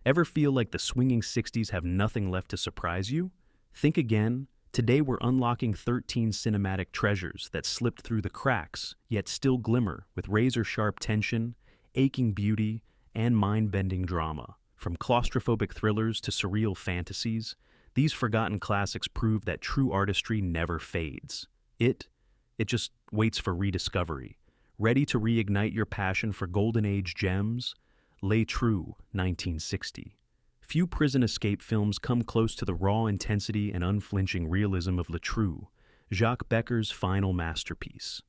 Ever feel like the swinging 60s have nothing left to surprise you? Think again. Today we're unlocking 13 cinematic treasures that slipped through the cracks, yet still glimmer with razor-sharp tension, aching beauty, and mind-bending drama. From claustrophobic thrillers to surreal fantasies, these forgotten classics prove that true artistry never fades. It just waits for rediscovery. Ready to reignite your passion for Golden Age gems? Latru, 1960. Few prison escape films come close to the raw intensity and unflinching realism of Latru, Jacques Becker's final masterpiece.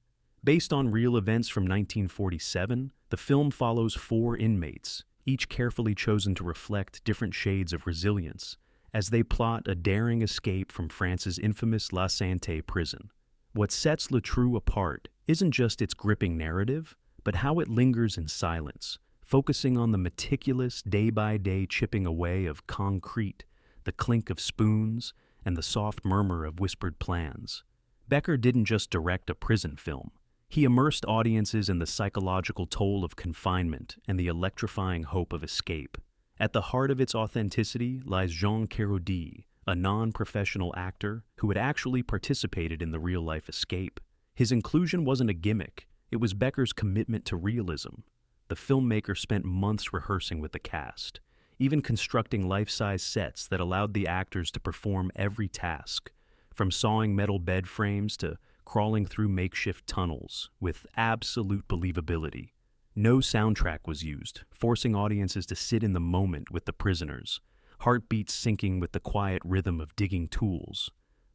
Based on real events from 1947, the film follows 4 inmates, each carefully chosen to reflect different shades of resilience, as they plot a daring escape from France's infamous La Santé prison. What sets Latru apart isn't just its gripping narrative, but how it lingers in silence, focusing on the meticulous day-by-day chipping away of concrete, the clink of spoons, and the soft murmur of whispered plans. Becker didn't just direct a prison film. He immersed audiences in the psychological toll of confinement and the electrifying hope of escape. At the heart of its authenticity lies Jean Carodi, a non-professional actor who had actually participated in the real-life escape. His inclusion wasn't a gimmick, it was Becker's commitment to realism. The filmmaker spent months rehearsing with the cast, even constructing life-size sets that allowed the actors to perform every task, from sawing metal bed frames to crawling through makeshift tunnels, with absolute believability. No soundtrack was used, forcing audiences to sit in the moment with the prisoners, heartbeats syncing with the quiet rhythm of digging tools.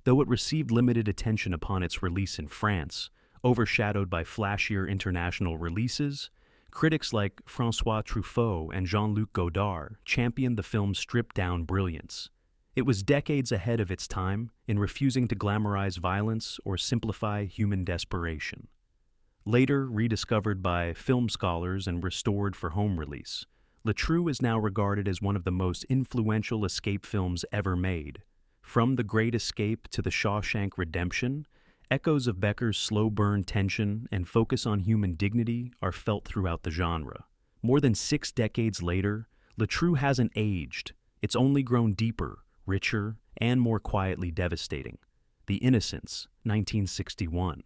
Though it received limited attention upon its release in France, overshadowed by flashier international releases, critics like François Truffaut and Jean-Luc Godard championed the film's stripped-down brilliance. It was decades ahead of its time in refusing to glamorize violence or simplify human desperation. Later rediscovered by film scholars and restored for home release, Latru is now regarded as one of the most influential escape films ever made. From The Great Escape to The Shawshank Redemption, echoes of Becker's slow-burn tension and focus on human dignity are felt throughout the genre. More than 6 decades later, Latru hasn't aged. It's only grown deeper, richer, and more quietly devastating. The Innocence, 1961.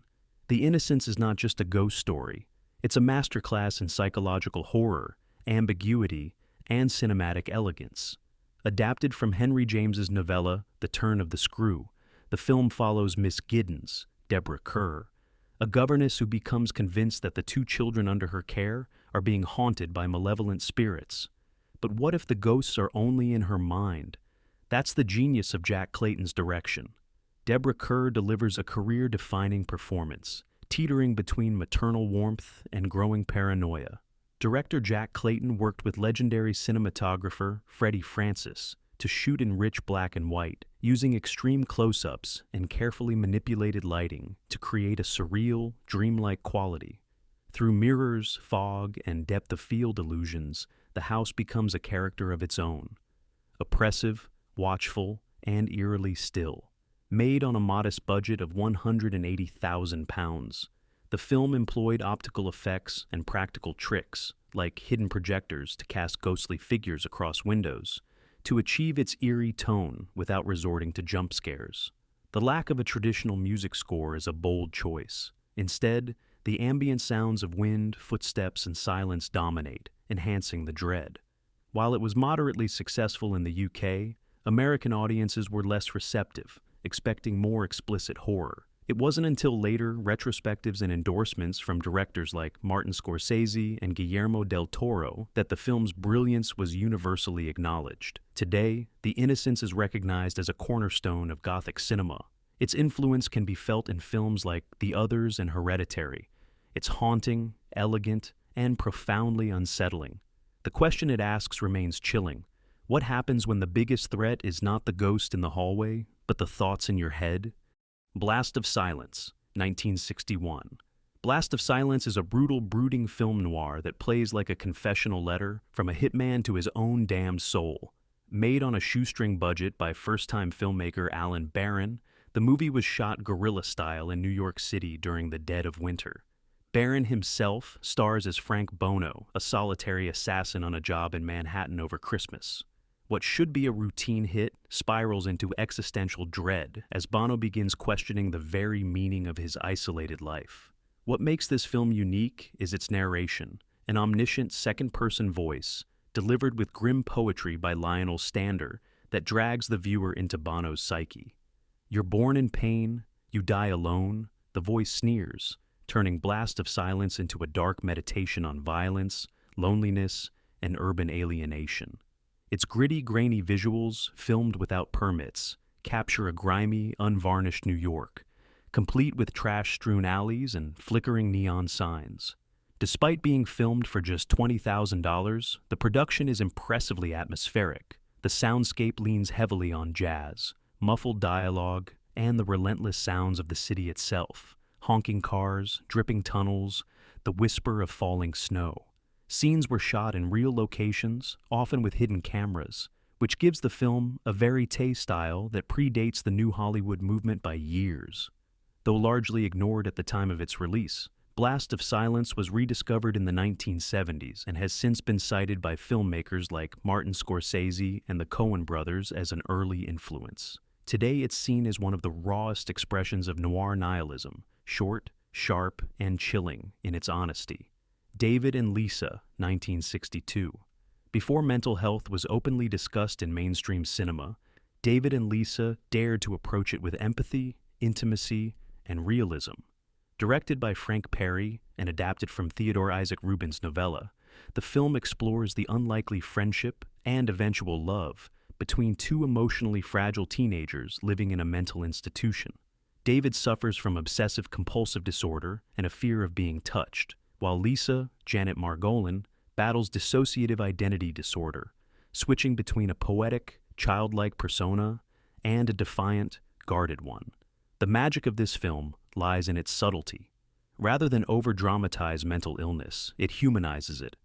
The Innocence is not just a ghost story. It's a masterclass in psychological horror, ambiguity, and cinematic elegance. Adapted from Henry James's novella, The Turn of the Screw, the film follows Miss Giddens, Deborah Kerr, a governess who becomes convinced that the 2 children under her care are being haunted by malevolent spirits. But what if the ghosts are only in her mind? That's the genius of Jack Clayton's direction. Deborah Kerr delivers a career-defining performance, teetering between maternal warmth and growing paranoia. Director Jack Clayton worked with legendary cinematographer Freddie Francis to shoot in rich black and white, using extreme close-ups and carefully manipulated lighting to create a surreal, dreamlike quality. Through mirrors, fog, and depth-of-field illusions, the house becomes a character of its own. Oppressive, watchful, and eerily still. Made on a modest budget of £180,000, the film employed optical effects and practical tricks, like hidden projectors to cast ghostly figures across windows, to achieve its eerie tone without resorting to jump scares. The lack of a traditional music score is a bold choice. Instead, the ambient sounds of wind, footsteps, and silence dominate, enhancing the dread. While it was moderately successful in the UK, American audiences were less receptive, expecting more explicit horror. It wasn't until later retrospectives and endorsements from directors like Martin Scorsese and Guillermo del Toro that the film's brilliance was universally acknowledged. Today, The Innocence is recognized as a cornerstone of Gothic cinema. Its influence can be felt in films like The Others and Hereditary. It's haunting, elegant, and profoundly unsettling. The question it asks remains chilling. What happens when the biggest threat is not the ghost in the hallway, but the thoughts in your head? Blast of Silence, 1961. Blast of Silence is a brutal, brooding film noir that plays like a confessional letter from a hitman to his own damned soul. Made on a shoestring budget by first-time filmmaker Alan Barron, the movie was shot guerrilla style in New York City during the dead of winter. Barron himself stars as Frank Bono, a solitary assassin on a job in Manhattan over Christmas. What should be a routine hit spirals into existential dread as Bono begins questioning the very meaning of his isolated life. What makes this film unique is its narration, an omniscient second-person voice, delivered with grim poetry by Lionel Stander that drags the viewer into Bono's psyche. You're born in pain, you die alone, the voice sneers, turning Blast of Silence into a dark meditation on violence, loneliness, and urban alienation. Its gritty, grainy visuals, filmed without permits, capture a grimy, unvarnished New York, complete with trash-strewn alleys and flickering neon signs. Despite being filmed for just $20,000, the production is impressively atmospheric. The soundscape leans heavily on jazz, muffled dialogue, and the relentless sounds of the city itself. Honking cars, dripping tunnels, the whisper of falling snow. Scenes were shot in real locations, often with hidden cameras, which gives the film a verite style that predates the New Hollywood movement by years. Though largely ignored at the time of its release, Blast of Silence was rediscovered in the 1970s and has since been cited by filmmakers like Martin Scorsese and the Coen brothers as an early influence. Today it's seen as one of the rawest expressions of noir nihilism, short, sharp, and chilling in its honesty. David and Lisa, 1962. Before mental health was openly discussed in mainstream cinema, David and Lisa dared to approach it with empathy, intimacy, and realism. Directed by Frank Perry and adapted from Theodore Isaac Rubin's novella, the film explores the unlikely friendship and eventual love between two emotionally fragile teenagers living in a mental institution. David suffers from obsessive-compulsive disorder and a fear of being touched, while Lisa, Janet Margolin, battles dissociative identity disorder, switching between a poetic, childlike persona and a defiant, guarded one. The magic of this film lies in its subtlety. Rather than over-dramatize mental illness, it humanizes it.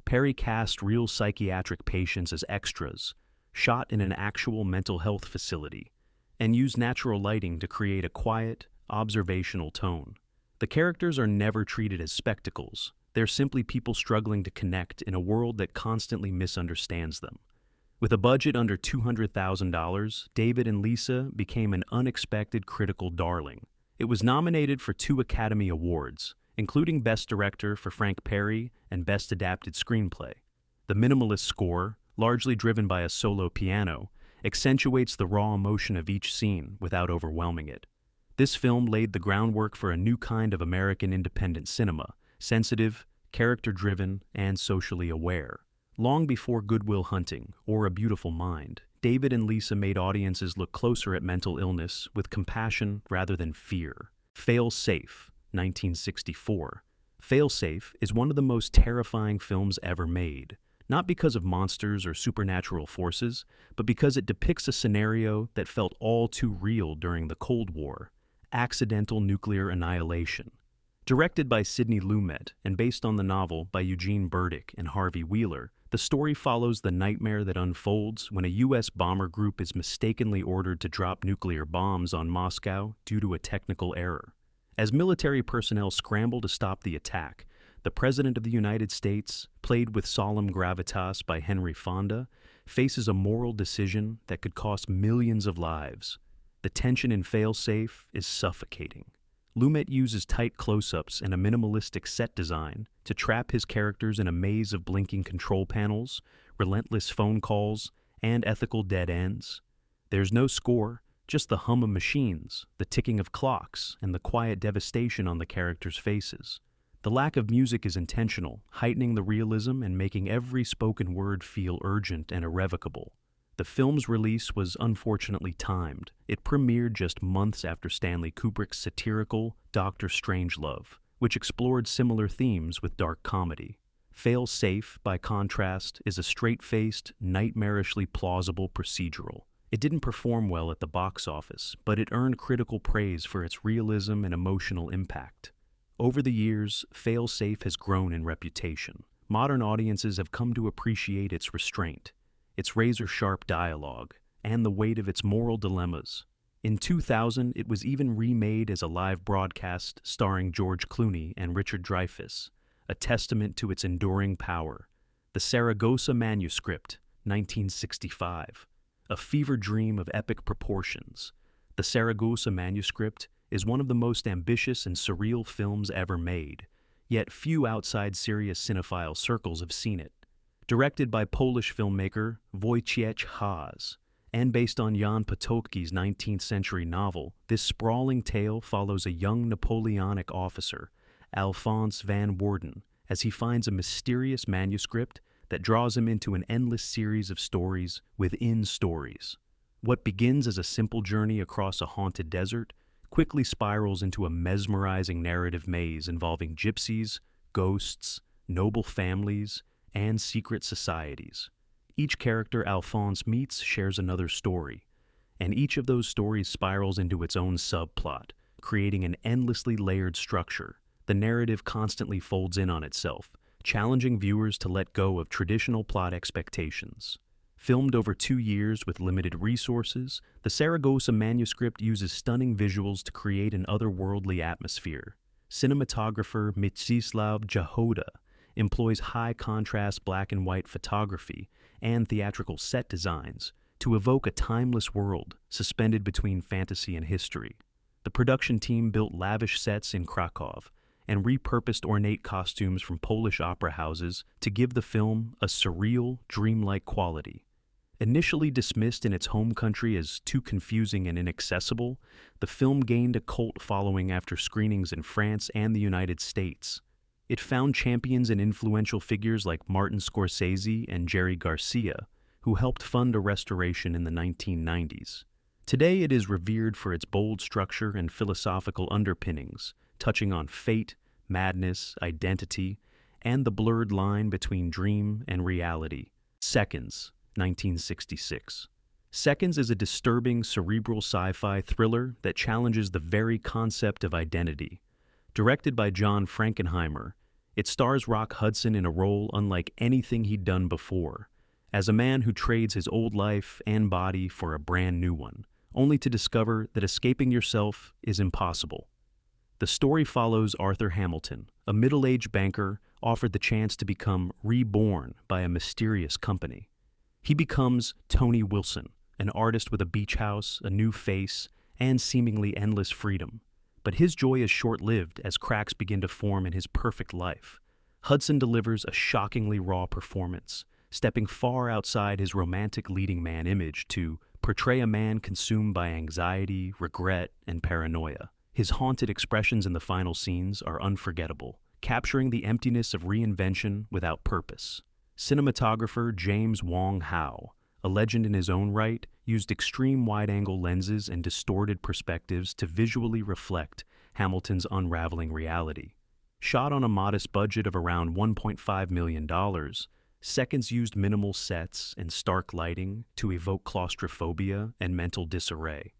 Perry cast real psychiatric patients as extras, shot in an actual mental health facility, and used natural lighting to create a quiet, observational tone. The characters are never treated as spectacles. They're simply people struggling to connect in a world that constantly misunderstands them. With a budget under $200,000, David and Lisa became an unexpected critical darling. It was nominated for 2 Academy Awards, including Best Director for Frank Perry and Best Adapted Screenplay. The minimalist score, largely driven by a solo piano, accentuates the raw emotion of each scene without overwhelming it. This film laid the groundwork for a new kind of American independent cinema, sensitive, character-driven, and socially aware. Long before Good Will Hunting or A Beautiful Mind, David and Lisa made audiences look closer at mental illness with compassion rather than fear. Fail Safe, 1964. Fail Safe is one of the most terrifying films ever made, not because of monsters or supernatural forces, but because it depicts a scenario that felt all too real during the Cold War: accidental nuclear annihilation. Directed by Sidney Lumet and based on the novel by Eugene Burdick and Harvey Wheeler, the story follows the nightmare that unfolds when a U.S. bomber group is mistakenly ordered to drop nuclear bombs on Moscow due to a technical error. As military personnel scramble to stop the attack, the President of the United States, played with solemn gravitas by Henry Fonda, faces a moral decision that could cost millions of lives. The tension in Fail-Safe is suffocating. Lumet uses tight close-ups and a minimalistic set design to trap his characters in a maze of blinking control panels, relentless phone calls, and ethical dead ends. There's no score, just the hum of machines, the ticking of clocks, and the quiet devastation on the characters' faces. The lack of music is intentional, heightening the realism and making every spoken word feel urgent and irrevocable. The film's release was unfortunately timed. It premiered just months after Stanley Kubrick's satirical Dr. Strangelove, which explored similar themes with dark comedy. Fail Safe, by contrast, is a straight-faced, nightmarishly plausible procedural. It didn't perform well at the box office, but it earned critical praise for its realism and emotional impact. Over the years, Fail Safe has grown in reputation. Modern audiences have come to appreciate its restraint, its razor-sharp dialogue, and the weight of its moral dilemmas. In 2000, it was even remade as a live broadcast starring George Clooney and Richard Dreyfuss, a testament to its enduring power. The Sarraosa Manuscript, 1965, a fever dream of epic proportions. The Sarraosa Manuscript is one of the most ambitious and surreal films ever made, yet few outside serious cinephile circles have seen it. Directed by Polish filmmaker Wojciech Haas, and based on Jan Potocki's 19th-century novel, this sprawling tale follows a young Napoleonic officer, Alphonse van Woerden, as he finds a mysterious manuscript that draws him into an endless series of stories within stories. What begins as a simple journey across a haunted desert quickly spirals into a mesmerizing narrative maze involving gypsies, ghosts, noble families, and secret societies. Each character Alphonse meets shares another story, and each of those stories spirals into its own subplot, creating an endlessly layered structure. The narrative constantly folds in on itself, challenging viewers to let go of traditional plot expectations. Filmed over 2 years with limited resources, the Sarraosa Manuscript uses stunning visuals to create an otherworldly atmosphere. Cinematographer Mstislav Jahoda employs high-contrast black-and-white photography and theatrical set designs to evoke a timeless world suspended between fantasy and history. The production team built lavish sets in Krakow and repurposed ornate costumes from Polish opera houses to give the film a surreal, dreamlike quality. Initially dismissed in its home country as too confusing and inaccessible, the film gained a cult following after screenings in France and the United States. It found champions and influential figures like Martin Scorsese and Jerry Garcia, who helped fund a restoration in the 1990s. Today it is revered for its bold structure and philosophical underpinnings, touching on fate, madness, identity, and the blurred line between dream and reality. Seconds, 1966. Seconds is a disturbing, cerebral sci-fi thriller that challenges the very concept of identity. Directed by John Frankenheimer, it stars Rock Hudson in a role unlike anything he'd done before, as a man who trades his old life and body for a brand new one, only to discover that escaping yourself is impossible. The story follows Arthur Hamilton, a middle-aged banker offered the chance to become reborn by a mysterious company. He becomes Tony Wilson, an artist with a beach house, a new face, and seemingly endless freedom. But his joy is short-lived as cracks begin to form in his perfect life. Hudson delivers a shockingly raw performance, stepping far outside his romantic leading man image to portray a man consumed by anxiety, regret, and paranoia. His haunted expressions in the final scenes are unforgettable, capturing the emptiness of reinvention without purpose. Cinematographer James Wong Howe, a legend in his own right, used extreme wide-angle lenses and distorted perspectives to visually reflect Hamilton's unraveling reality. Shot on a modest budget of around $1.5 million, Seconds used minimal sets and stark lighting to evoke claustrophobia and mental disarray.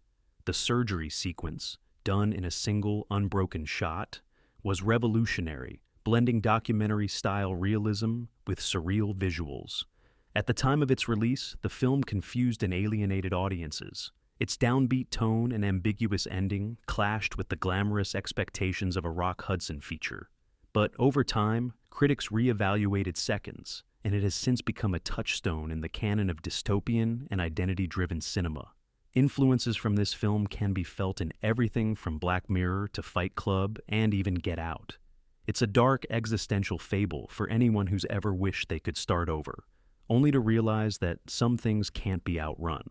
The surgery sequence, done in a single, unbroken shot, was revolutionary, blending documentary-style realism with surreal visuals. At the time of its release, the film confused and alienated audiences. Its downbeat tone and ambiguous ending clashed with the glamorous expectations of a Rock Hudson feature. But over time, critics reevaluated Seconds, and it has since become a touchstone in the canon of dystopian and identity-driven cinema. Influences from this film can be felt in everything from Black Mirror to Fight Club and even Get Out. It's a dark existential fable for anyone who's ever wished they could start over, only to realize that some things can't be outrun.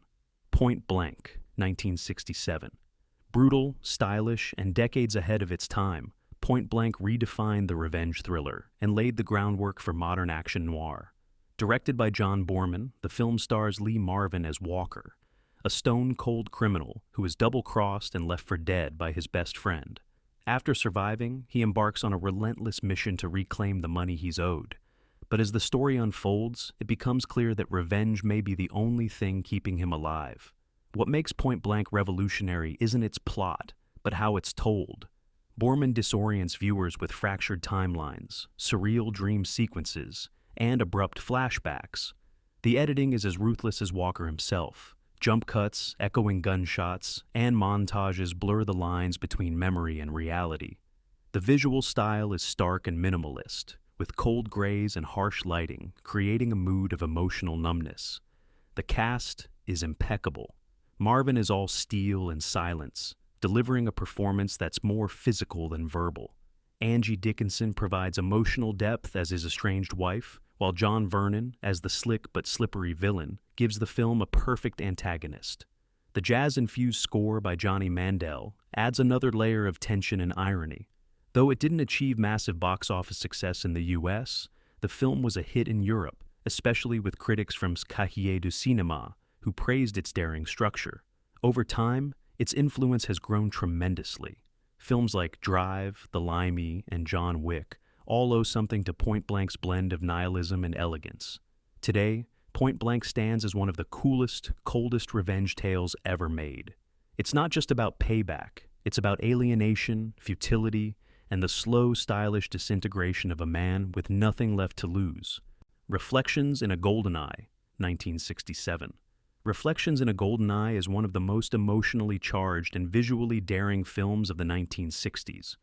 Point Blank, 1967. Brutal, stylish, and decades ahead of its time, Point Blank redefined the revenge thriller and laid the groundwork for modern action noir. Directed by John Boorman, the film stars Lee Marvin as Walker, a stone-cold criminal who is double-crossed and left for dead by his best friend. After surviving, he embarks on a relentless mission to reclaim the money he's owed. But as the story unfolds, it becomes clear that revenge may be the only thing keeping him alive. What makes Point Blank revolutionary isn't its plot, but how it's told. Boorman disorients viewers with fractured timelines, surreal dream sequences, and abrupt flashbacks. The editing is as ruthless as Walker himself, Jump cuts, echoing gunshots, and montages blur the lines between memory and reality. The visual style is stark and minimalist, with cold grays and harsh lighting, creating a mood of emotional numbness. The cast is impeccable. Marvin is all steel and silence, delivering a performance that's more physical than verbal. Angie Dickinson provides emotional depth as his estranged wife, while John Vernon, as the slick but slippery villain, gives the film a perfect antagonist. The jazz-infused score by Johnny Mandel adds another layer of tension and irony. Though it didn't achieve massive box office success in the US, the film was a hit in Europe, especially with critics from Cahiers du Cinéma, who praised its daring structure. Over time, its influence has grown tremendously. Films like Drive, The Limey, and John Wick all owe something to Point Blank's blend of nihilism and elegance. Today, Point Blank stands as one of the coolest, coldest revenge tales ever made. It's not just about payback, it's about alienation, futility, and the slow, stylish disintegration of a man with nothing left to lose. Reflections in a Golden Eye, 1967. Reflections in a Golden Eye is one of the most emotionally charged and visually daring films of the 1960s.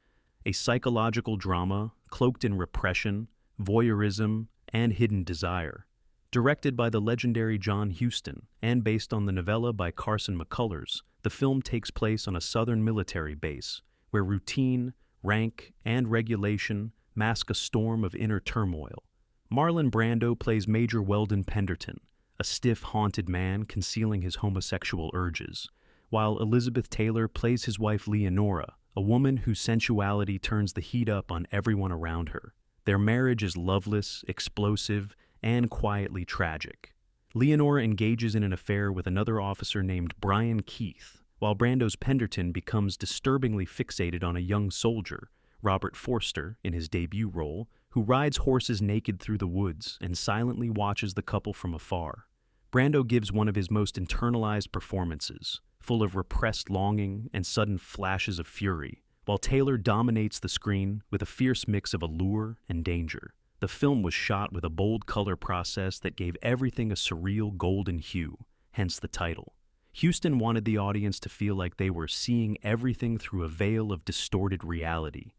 A psychological drama cloaked in repression, voyeurism, and hidden desire. Directed by the legendary John Huston and based on the novella by Carson McCullers, the film takes place on a southern military base where routine, rank, and regulation mask a storm of inner turmoil. Marlon Brando plays Major Weldon Penderton, a stiff, haunted man concealing his homosexual urges, while Elizabeth Taylor plays his wife Leonora, a woman whose sensuality turns the heat up on everyone around her. Their marriage is loveless, explosive, and quietly tragic. Leonora engages in an affair with another officer named Brian Keith, while Brando's Penderton becomes disturbingly fixated on a young soldier, Robert Forster, in his debut role, who rides horses naked through the woods and silently watches the couple from afar. Brando gives one of his most internalized performances, full of repressed longing and sudden flashes of fury, while Taylor dominates the screen with a fierce mix of allure and danger. The film was shot with a bold color process that gave everything a surreal golden hue, hence the title. Huston wanted the audience to feel like they were seeing everything through a veil of distorted reality,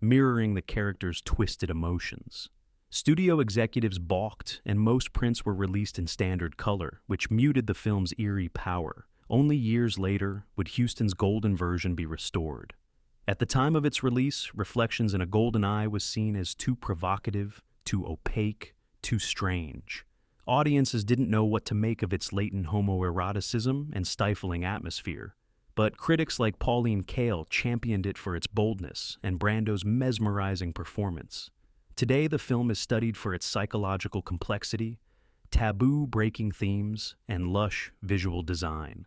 mirroring the characters' twisted emotions. Studio executives balked, and most prints were released in standard color, which muted the film's eerie power. Only years later would Huston's golden version be restored. At the time of its release, Reflections in a Golden Eye was seen as too provocative, too opaque, too strange. Audiences didn't know what to make of its latent homoeroticism and stifling atmosphere, but critics like Pauline Kael championed it for its boldness and Brando's mesmerizing performance. Today, the film is studied for its psychological complexity, taboo-breaking themes, and lush visual design.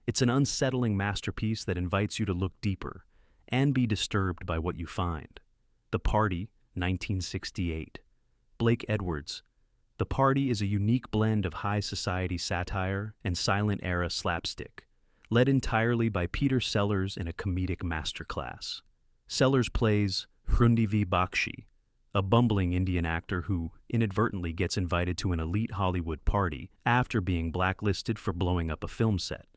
It's an unsettling masterpiece that invites you to look deeper and be disturbed by what you find. The Party, 1968. Blake Edwards. The Party is a unique blend of high society satire and silent-era slapstick, led entirely by Peter Sellers in a comedic masterclass. Sellers plays Hrundivi Bakshi, a bumbling Indian actor who inadvertently gets invited to an elite Hollywood party after being blacklisted for blowing up a film set.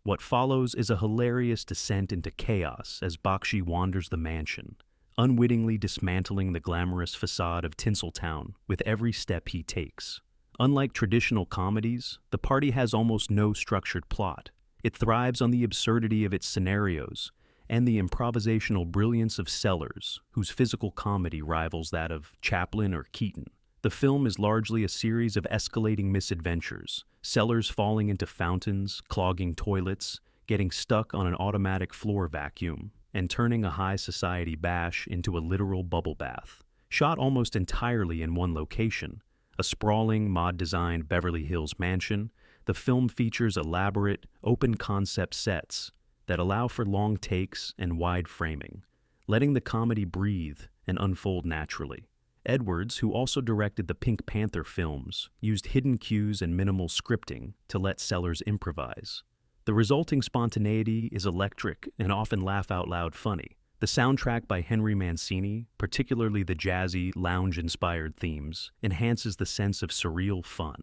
What follows is a hilarious descent into chaos as Bakshi wanders the mansion, unwittingly dismantling the glamorous facade of Tinseltown with every step he takes. Unlike traditional comedies, The Party has almost no structured plot. It thrives on the absurdity of its scenarios and the improvisational brilliance of Sellers, whose physical comedy rivals that of Chaplin or Keaton. The film is largely a series of escalating misadventures, Sellers falling into fountains, clogging toilets, getting stuck on an automatic floor vacuum, and turning a high society bash into a literal bubble bath. Shot almost entirely in one location, a sprawling, mod-designed Beverly Hills mansion, the film features elaborate, open-concept sets that allow for long takes and wide framing, letting the comedy breathe and unfold naturally. Edwards, who also directed the Pink Panther films, used hidden cues and minimal scripting to let Sellers improvise. The resulting spontaneity is electric and often laugh-out-loud funny. The soundtrack by Henry Mancini, particularly the jazzy, lounge-inspired themes, enhances the sense of surreal fun.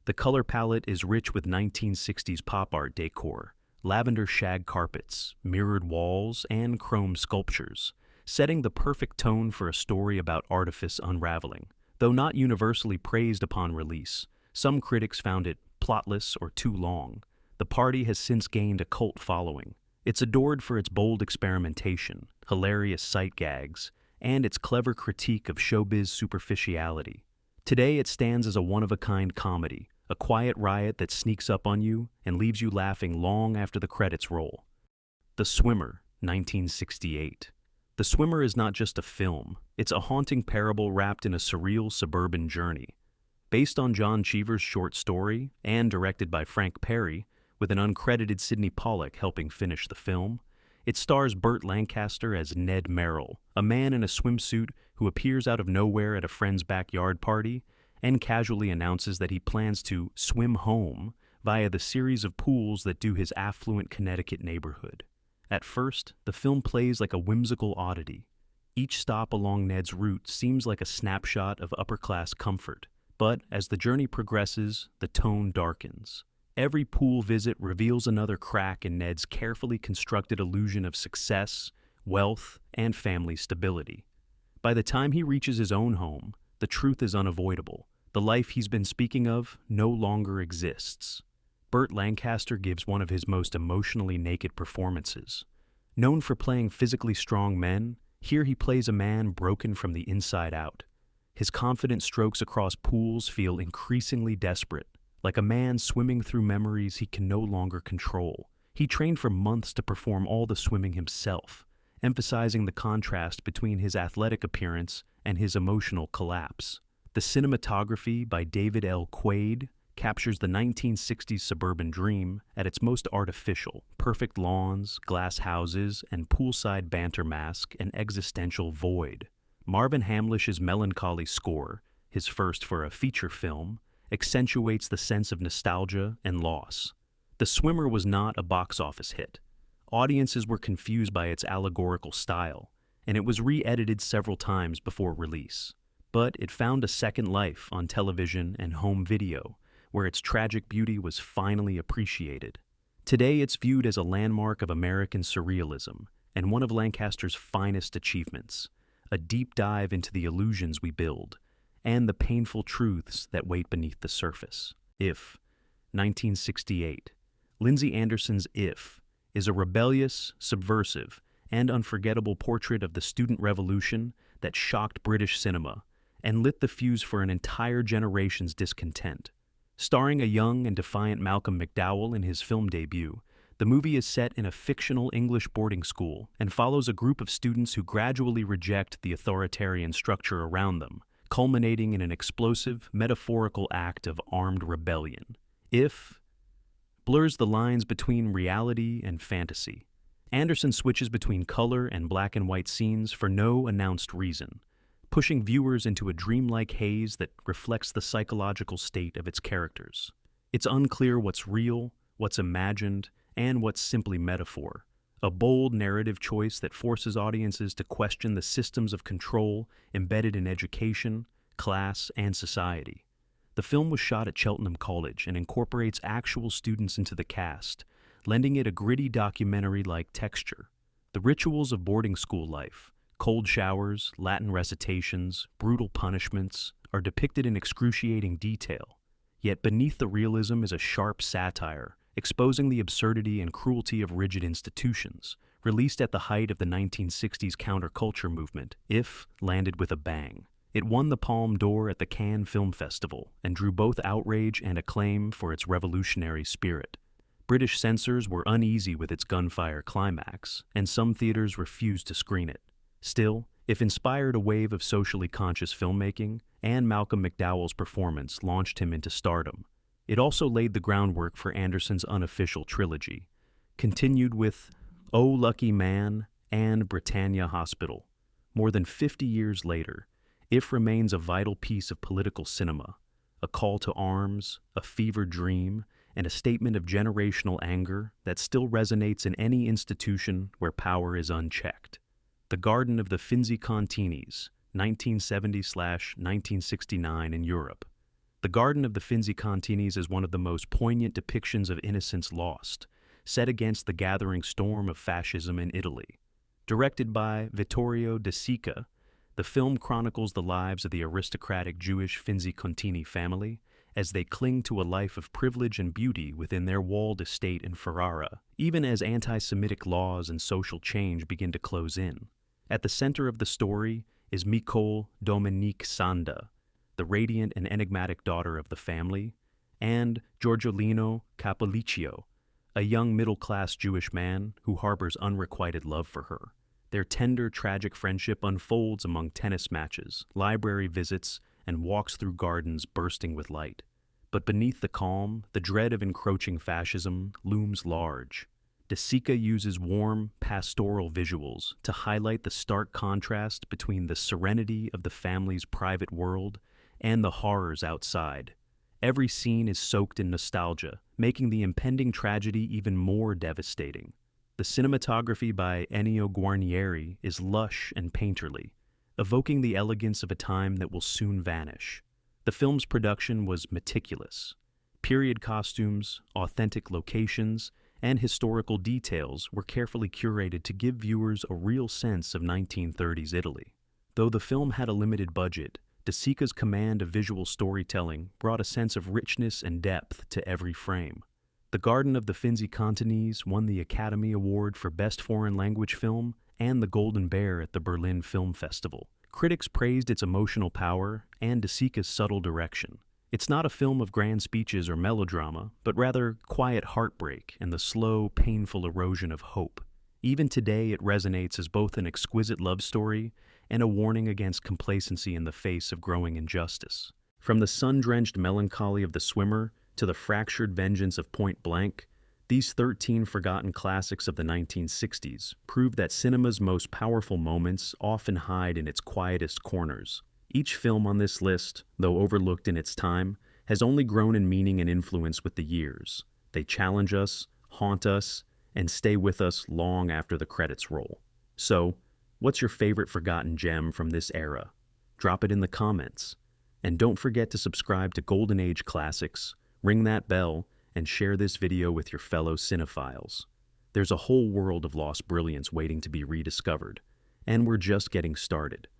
The color palette is rich with 1960s pop art decor, lavender shag carpets, mirrored walls, and chrome sculptures, setting the perfect tone for a story about artifice unraveling. Though not universally praised upon release, some critics found it plotless or too long. The party has since gained a cult following. It's adored for its bold experimentation, hilarious sight gags, and its clever critique of showbiz superficiality. Today it stands as a one-of-a-kind comedy, a quiet riot that sneaks up on you and leaves you laughing long after the credits roll. The Swimmer, 1968. The Swimmer is not just a film, it's a haunting parable wrapped in a surreal suburban journey. Based on John Cheever's short story and directed by Frank Perry, with an uncredited Sidney Pollack helping finish the film, it stars Burt Lancaster as Ned Merrill, a man in a swimsuit who appears out of nowhere at a friend's backyard party and casually announces that he plans to swim home via the series of pools that do his affluent Connecticut neighborhood. At first, the film plays like a whimsical oddity. Each stop along Ned's route seems like a snapshot of upper-class comfort, but as the journey progresses, the tone darkens. Every pool visit reveals another crack in Ned's carefully constructed illusion of success, wealth, and family stability. By the time he reaches his own home, the truth is unavoidable. The life he's been speaking of no longer exists. Burt Lancaster gives one of his most emotionally naked performances. Known for playing physically strong men, here he plays a man broken from the inside out. His confident strokes across pools feel increasingly desperate, like a man swimming through memories he can no longer control. He trained for months to perform all the swimming himself, emphasizing the contrast between his athletic appearance and his emotional collapse. The cinematography by David L. Quaid captures the 1960s suburban dream at its most artificial. Perfect lawns, glass houses, and poolside banter mask an existential void. Marvin Hamlish's melancholy score, his first for a feature film, accentuates the sense of nostalgia and loss. The Swimmer was not a box office hit. Audiences were confused by its allegorical style, and it was re-edited several times before release. But it found a second life on television and home video, where its tragic beauty was finally appreciated. Today it's viewed as a landmark of American surrealism and one of Lancaster's finest achievements, a deep dive into the illusions we build and the painful truths that wait beneath the surface. If, 1968. Lindsay Anderson's If is a rebellious, subversive, and unforgettable portrait of the student revolution that shocked British cinema and lit the fuse for an entire generation's discontent. Starring a young and defiant Malcolm McDowell in his film debut, the movie is set in a fictional English boarding school and follows a group of students who gradually reject the authoritarian structure around them, culminating in an explosive, metaphorical act of armed rebellion. If blurs the lines between reality and fantasy. Anderson switches between color and black and white scenes for no announced reason, pushing viewers into a dreamlike haze that reflects the psychological state of its characters. It's unclear what's real, what's imagined, and what's simply metaphor, a bold narrative choice that forces audiences to question the systems of control embedded in education, class, and society. The film was shot at Cheltenham College and incorporates actual students into the cast, lending it a gritty documentary-like texture. The rituals of boarding school life, cold showers, Latin recitations, brutal punishments, are depicted in excruciating detail. Yet beneath the realism is a sharp satire, exposing the absurdity and cruelty of rigid institutions. Released at the height of the 1960s counterculture movement, If landed with a bang. It won the Palme d'Or at the Cannes Film Festival and drew both outrage and acclaim for its revolutionary spirit. British censors were uneasy with its gunfire climax, and some theaters refused to screen it. Still, If inspired a wave of socially conscious filmmaking, and Malcolm McDowell's performance launched him into stardom. It also laid the groundwork for Anderson's unofficial trilogy, continued with Oh Lucky Man and Britannia Hospital. More than 50 years later, If remains a vital piece of political cinema, a call to arms, a fevered dream, and a statement of generational anger that still resonates in any institution where power is unchecked. The Garden of the Continis, 1970/1969 in Europe. The Garden of the Continis is one of the most poignant depictions of innocence lost, set against the gathering storm of fascism in Italy. Directed by Vittorio De Sica, the film chronicles the lives of the aristocratic Jewish Contini family as they cling to a life of privilege and beauty within their walled estate in Ferrara, even as anti-Semitic laws and social change begin to close in. At the center of the story is Nicole Dominique Sanda, the radiant and enigmatic daughter of the family, and Giorgiolino Capoliccio, a young middle-class Jewish man who harbors unrequited love for her. Their tender, tragic friendship unfolds among tennis matches, library visits, and walks through gardens bursting with light. But beneath the calm, the dread of encroaching fascism looms large. De Sica uses warm, pastoral visuals to highlight the stark contrast between the serenity of the family's private world and the horrors outside. Every scene is soaked in nostalgia, making the impending tragedy even more devastating. The cinematography by Ennio Guarnieri is lush and painterly, evoking the elegance of a time that will soon vanish. The film's production was meticulous. Period costumes, authentic locations, and historical details were carefully curated to give viewers a real sense of 1930s Italy. Though the film had a limited budget, De Sica's command of visual storytelling brought a sense of richness and depth to every frame. The Garden of the Continis won the Academy Award for Best Foreign Language Film and the Golden Bear at the Berlin Film Festival. Critics praised its emotional power and De Sica's subtle direction. It's not a film of grand speeches or melodrama, but rather quiet heartbreak and the slow, painful erosion of hope. Even today, it resonates as both an exquisite love story and a warning against complacency in the face of growing injustice. From the sun-drenched melancholy of The Swimmer to the fractured vengeance of Point Blank, these 13 forgotten classics of the 1960s prove that cinema's most powerful moments often hide in its quietest corners. Each film on this list, though overlooked in its time, has only grown in meaning and influence with the years. They challenge us, haunt us, and stay with us long after the credits roll. So, what's your favorite forgotten gem from this era? Drop it in the comments. And don't forget to subscribe to Golden Age Classics, ring that bell, and share this video with your fellow cinephiles. There's a whole world of lost brilliance waiting to be rediscovered, and we're just getting started.